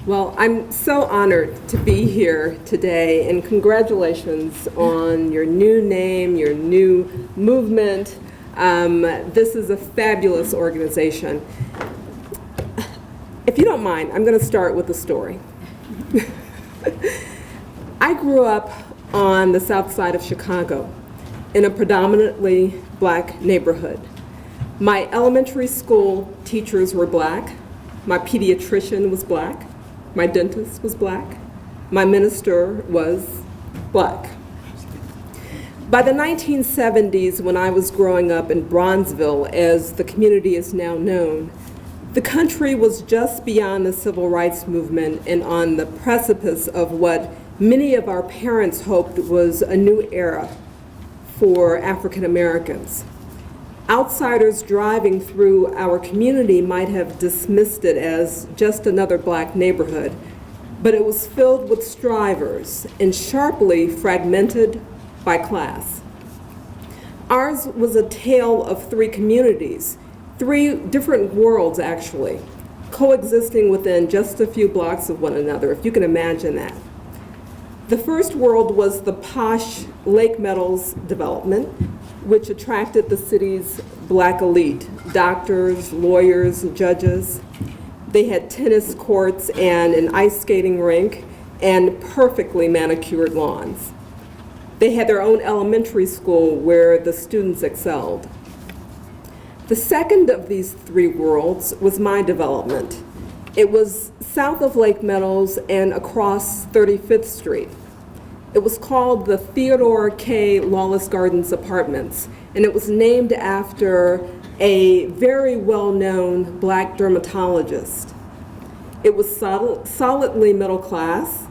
Well, I'm so honored to be here today, and congratulations on your new name, your new movement. This is a fabulous organization. If you don't mind, I'm going to start with a story. I grew up on the south side of Chicago in a predominantly black neighborhood. My elementary school teachers were black. My pediatrician was black. My dentist was black. My minister was black. By the 1970s, when I was growing up in Bronzeville, as the community is now known, the country was just beyond the civil rights movement and on the precipice of what many of our parents hoped was a new era for African Americans. Outsiders driving through our community might have dismissed it as just another black neighborhood, but it was filled with strivers and sharply fragmented by class. Ours was a tale of three communities, three different worlds actually, coexisting within just a few blocks of one another, if you can imagine that. The first world was the posh Lake Meadows development, which attracted the city's black elite, doctors, lawyers, judges. They had tennis courts and an ice skating rink and perfectly manicured lawns. They had their own elementary school where the students excelled. The second of these three worlds was my development. It was south of Lake Meadows and across 35th Street. It was called the Theodore K. Lawless Gardens Apartments, and it was named after a very well-known black dermatologist. It was solidly middle class,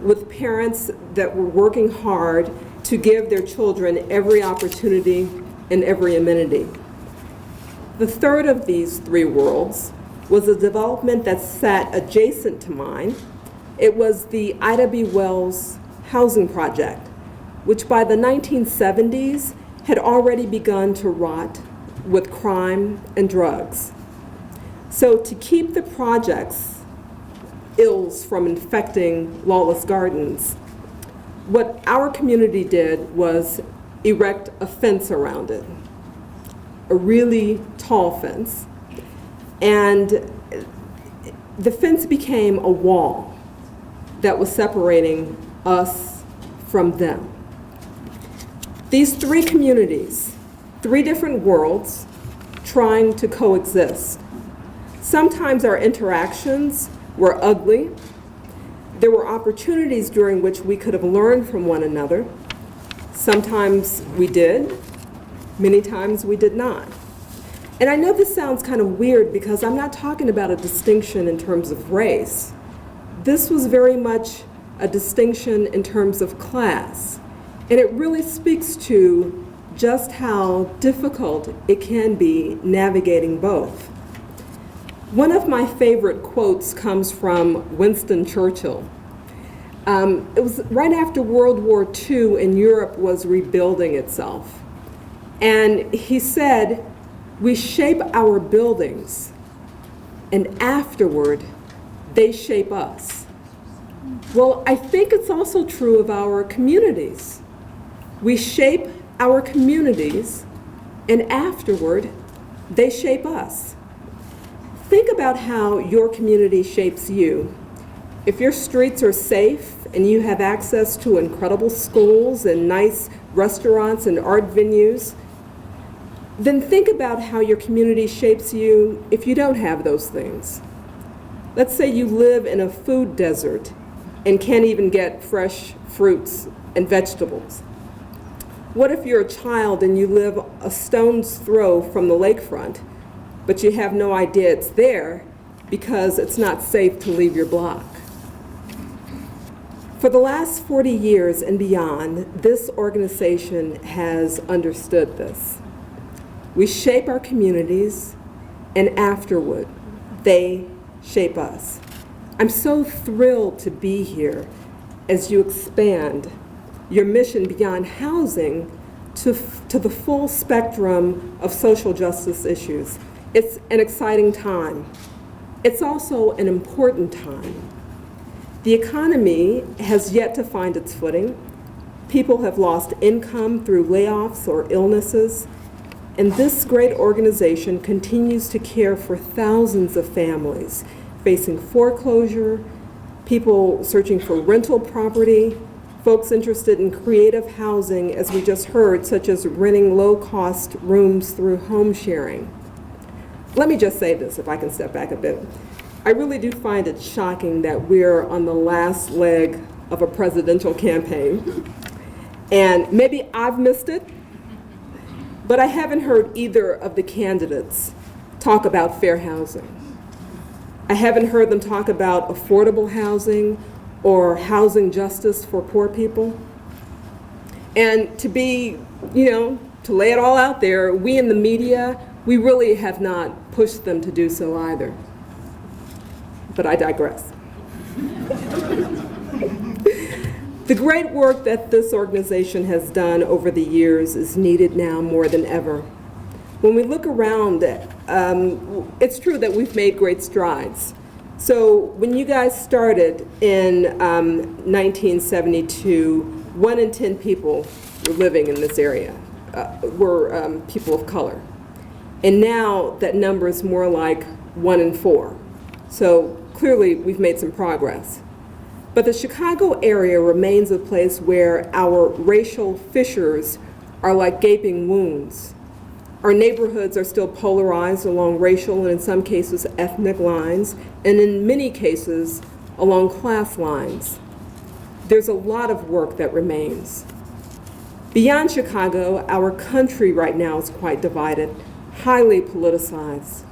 with parents that were working hard to give their children every opportunity and every amenity. The third of these three worlds was a development that sat adjacent to mine. It was the Ida B. Wells housing project, which by the 1970s had already begun to rot with crime and drugs. So to keep the project's ills from infecting Lawless Gardens, what our community did was erect a fence around it, a really tall fence, and the fence became a wall that was separating us from them. These three communities, three different worlds trying to coexist. Sometimes our interactions were ugly. There were opportunities during which we could have learned from one another. Sometimes we did, many times we did not. And I know this sounds kind of weird because I'm not talking about a distinction in terms of race. This was very much a distinction in terms of class. And it really speaks to just how difficult it can be navigating both. One of my favorite quotes comes from Winston Churchill. It was right after World War II and Europe was rebuilding itself. And he said, "We shape our buildings, and afterward, they shape us." Well, I think it's also true of our communities. We shape our communities, and afterward, they shape us. Think about how your community shapes you. If your streets are safe and you have access to incredible schools and nice restaurants and art venues, then think about how your community shapes you if you don't have those things. Let's say you live in a food desert and can't even get fresh fruits and vegetables. What if you're a child and you live a stone's throw from the lakefront, but you have no idea it's there because it's not safe to leave your block? For the last 40 years and beyond, this organization has understood this. We shape our communities, and afterward, they shape us. I'm so thrilled to be here as you expand your mission beyond housing to the full spectrum of social justice issues. It's an exciting time. It's also an important time. The economy has yet to find its footing. People have lost income through layoffs or illnesses, and this great organization continues to care for thousands of families facing foreclosure, people searching for rental property, folks interested in creative housing, as we just heard, such as renting low-cost rooms through home sharing. Let me just say this, if I can step back a bit. I really do find it shocking that we're on the last leg of a presidential campaign. And maybe I've missed it, but I haven't heard either of the candidates talk about fair housing. I haven't heard them talk about affordable housing or housing justice for poor people. And to be, to lay it all out there, we in the media, we really have not pushed them to do so either. But I digress. The great work that this organization has done over the years is needed now more than ever. When we look around, it's true that we've made great strides. So when you guys started in 1972, 1 in 10 people were living in this area, were people of color. And now that number is more like 1 in 4. So clearly we've made some progress. But the Chicago area remains a place where our racial fissures are like gaping wounds. Our neighborhoods are still polarized along racial and in some cases ethnic lines, and in many cases along class lines. There's a lot of work that remains. Beyond Chicago, our country right now is quite divided, highly politicized.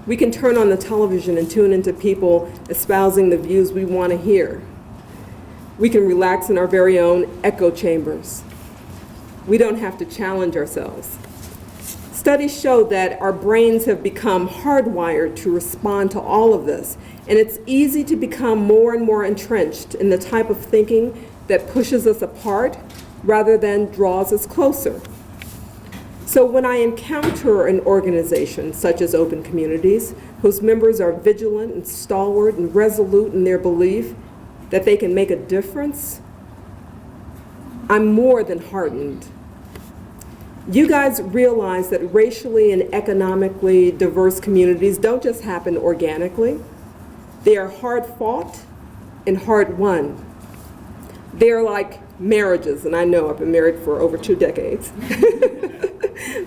We can turn on the television and tune into people espousing the views we want to hear. We can relax in our very own echo chambers. We don't have to challenge ourselves. Studies show that our brains have become hardwired to respond to all of this, and it's easy to become more and more entrenched in the type of thinking that pushes us apart rather than draws us closer. So when I encounter an organization such as Open Communities, whose members are vigilant and stalwart and resolute in their belief that they can make a difference, I'm more than heartened. You guys realize that racially and economically diverse communities don't just happen organically. They are hard fought and hard won. They're like marriages, and I know I've been married for over 2 decades.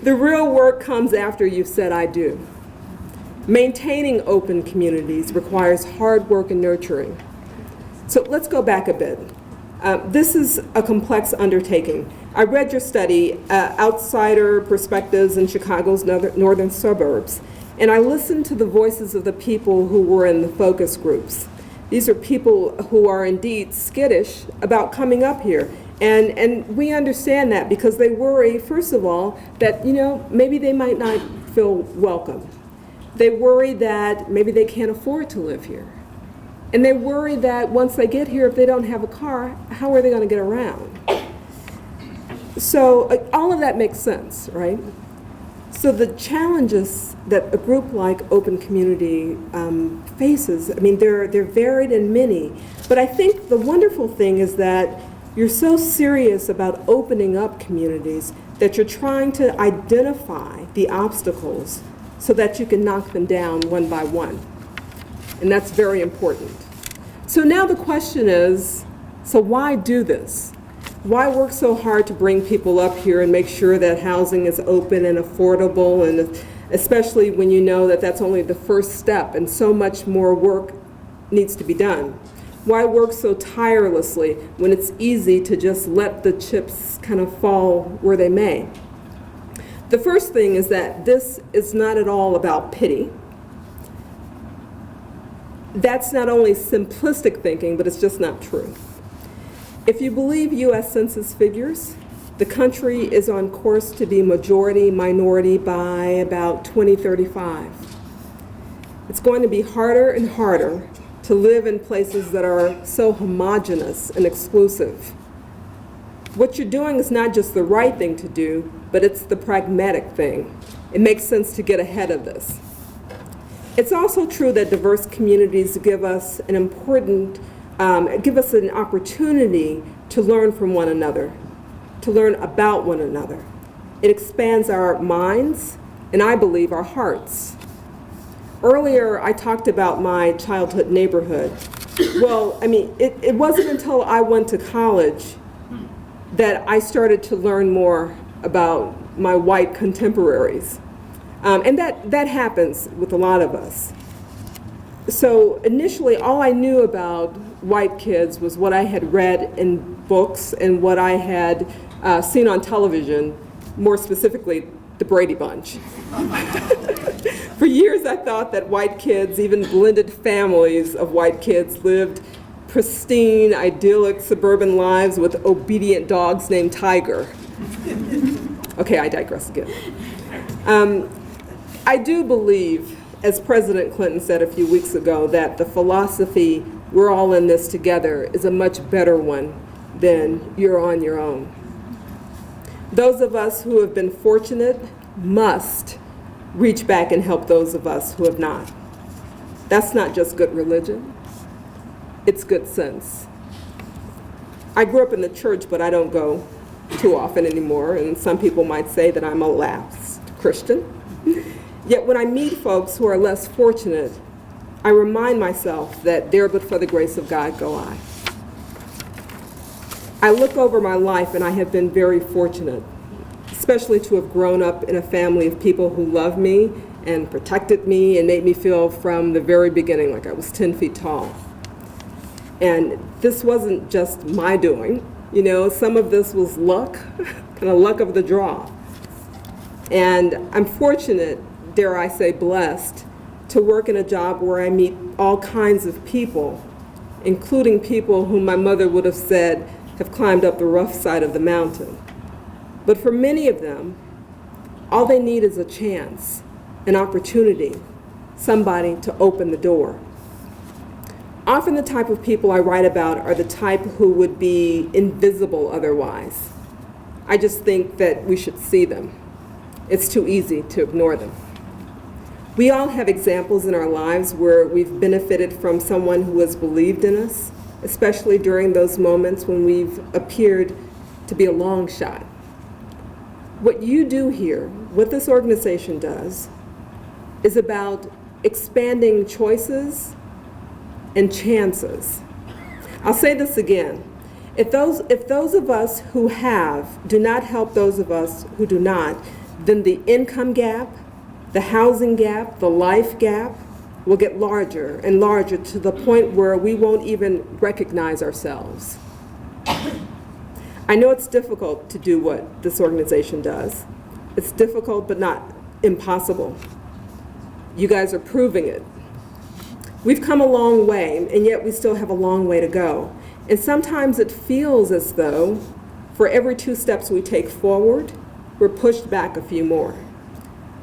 The real work comes after you've said I do. Maintaining open communities requires hard work and nurturing. So let's go back a bit. This is a complex undertaking. I read your study, Outsider Perspectives in Chicago's Northern Suburbs, and I listened to the voices of the people who were in the focus groups. These are people who are indeed skittish about coming up here. And we understand that because they worry, first of all, that maybe they might not feel welcome. They worry that maybe they can't afford to live here. And they worry that once they get here, if they don't have a car, how are they going to get around? So all of that makes sense, right? So the challenges that a group like Open Community faces, they're varied and many. But I think the wonderful thing is that you're so serious about opening up communities that you're trying to identify the obstacles so that you can knock them down one by one. And that's very important. So now the question is, so why do this? Why work so hard to bring people up here and make sure that housing is open and affordable, and especially when you know that that's only the first step and so much more work needs to be done? Why work so tirelessly when it's easy to just let the chips kind of fall where they may? The first thing is that this is not at all about pity. That's not only simplistic thinking, but it's just not true. If you believe U.S. Census figures, the country is on course to be majority minority by about 2035. It's going to be harder and harder to live in places that are so homogeneous and exclusive. What you're doing is not just the right thing to do, but it's the pragmatic thing. It makes sense to get ahead of this. It's also true that diverse communities give us an opportunity to learn from one another, to learn about one another. It expands our minds, and I believe our hearts. Earlier, I talked about my childhood neighborhood. Well, it wasn't until I went to college that I started to learn more about my white contemporaries. And that happens with a lot of us. So initially, all I knew about white kids was what I had read in books and what I had seen on television, more specifically, the Brady Bunch. For years, I thought that white kids, even blended families of white kids, lived pristine, idyllic suburban lives with obedient dogs named Tiger. Okay, I digress again. I do believe, as President Clinton said a few weeks ago, that the philosophy, we're all in this together, is a much better one than you're on your own. Those of us who have been fortunate must reach back and help those of us who have not. That's not just good religion, it's good sense. I grew up in the church, but I don't go too often anymore, and some people might say that I'm a lapsed Christian. Yet when I meet folks who are less fortunate, I remind myself that there but for the grace of God go I. I look over my life and I have been very fortunate, especially to have grown up in a family of people who loved me and protected me and made me feel from the very beginning like I was 10 feet tall. And this wasn't just my doing. You know, some of this was luck, kind of luck of the draw. And I'm fortunate, dare I say blessed, to work in a job where I meet all kinds of people, including people whom my mother would have said have climbed up the rough side of the mountain. But for many of them, all they need is a chance, an opportunity, somebody to open the door. Often the type of people I write about are the type who would be invisible otherwise. I just think that we should see them. It's too easy to ignore them. We all have examples in our lives where we've benefited from someone who has believed in us, especially during those moments when we've appeared to be a long shot. What you do here, what this organization does, is about expanding choices and chances. I'll say this again. If those of us who have do not help those of us who do not, then the income gap, the housing gap, the life gap will get larger and larger to the point where we won't even recognize ourselves. I know it's difficult to do what this organization does. It's difficult but not impossible. You guys are proving it. We've come a long way, and yet we still have a long way to go. And sometimes it feels as though for every 2 steps we take forward, we're pushed back a few more.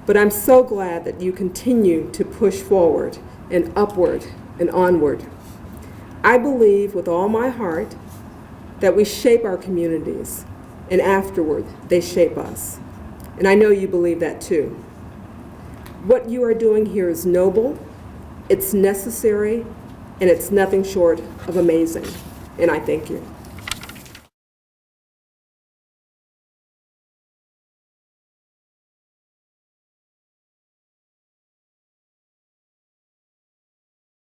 But I'm so glad that you continue to push forward and upward and onward. I believe with all my heart that we shape our communities, and afterward, they shape us. And I know you believe that too. What you are doing here is noble, it's necessary, and it's nothing short of amazing. And I thank you.